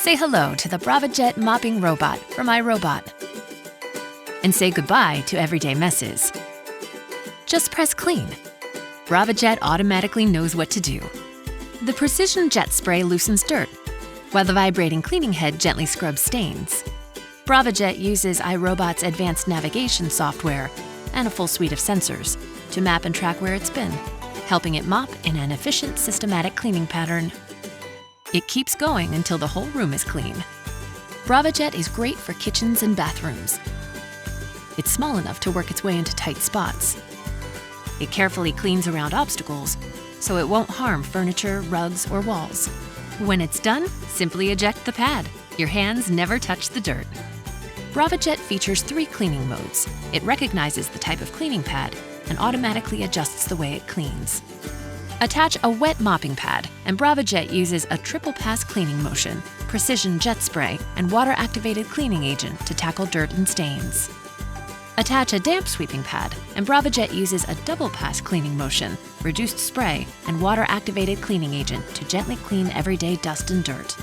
Say hello to the Braava Jet mopping robot from iRobot. And say goodbye to everyday messes. Just press clean. Braava Jet automatically knows what to do. The precision jet spray loosens dirt, while the vibrating cleaning head gently scrubs stains. Braava Jet uses iRobot's advanced navigation software and a full suite of sensors to map and track where it's been, helping it mop in an efficient, systematic cleaning pattern. It keeps going until the whole room is clean. Braava Jet is great for kitchens and bathrooms. It's small enough to work its way into tight spots. It carefully cleans around obstacles, so it won't harm furniture, rugs, or walls. When it's done, simply eject the pad. Your hands never touch the dirt. Braava Jet features 3 cleaning modes. It recognizes the type of cleaning pad and automatically adjusts the way it cleans. Attach a wet mopping pad, and Braava Jet uses a triple pass cleaning motion, precision jet spray, and water-activated cleaning agent to tackle dirt and stains. Attach a damp sweeping pad, and Braava Jet uses a double pass cleaning motion, reduced spray, and water-activated cleaning agent to gently clean everyday dust and dirt.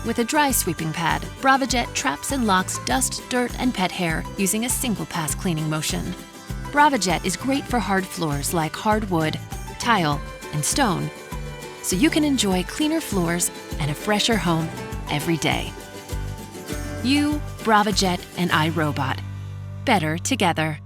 With a dry sweeping pad, Braava Jet traps and locks dust, dirt, and pet hair using a single pass cleaning motion. Braava Jet is great for hard floors like hardwood, tile, and stone, so you can enjoy cleaner floors and a fresher home every day. You, Braava Jet, and iRobot. Better together.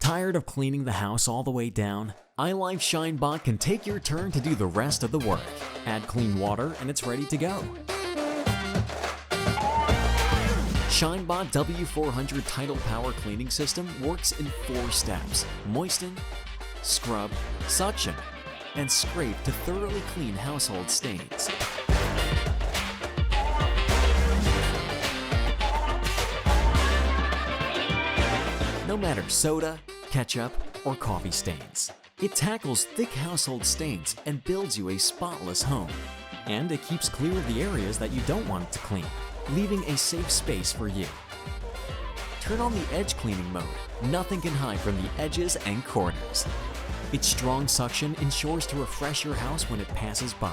Tired of cleaning the house all the way down? ILIFE Shinebot can take your turn to do the rest of the work. Add clean water and it's ready to go. Shinebot W400 Tidal Power Cleaning System works in 4 steps: moisten, scrub, suction, and scrape to thoroughly clean household stains. No matter soda, ketchup, or coffee stains, it tackles thick household stains and builds you a spotless home. And it keeps clear of the areas that you don't want it to clean, leaving a safe space for you. turn on the edge cleaning mode. Nothing can hide from the edges and corners. Its strong suction ensures to refresh your house when it passes by.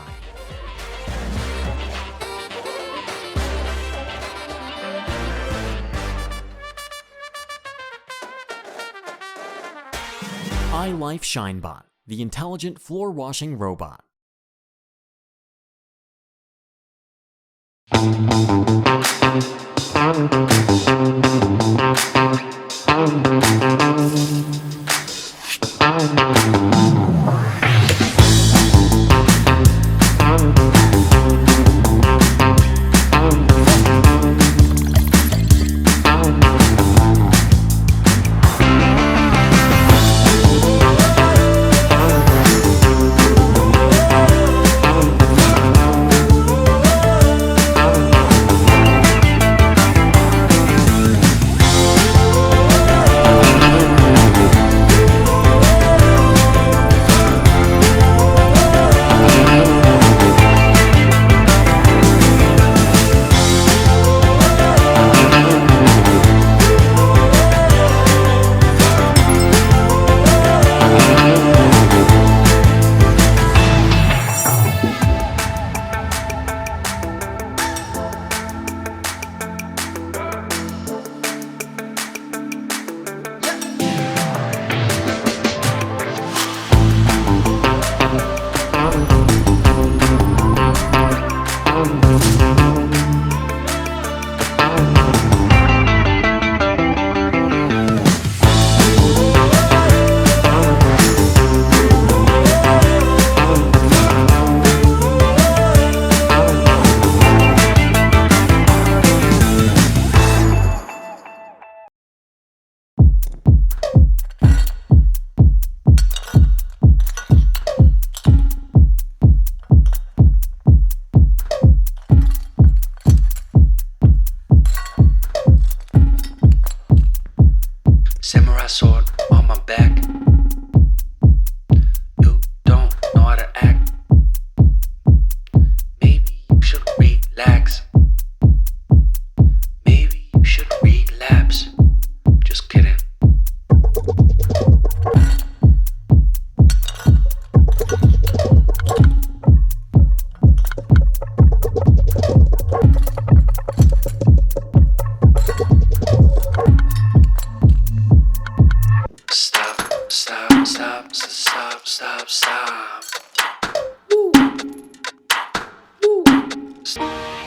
ILIFE Shinebot, the intelligent floor washing robot. Samurai sword on my back. You don't know how to act. Maybe you should relax. Maybe you should relapse. Just kidding. Stop.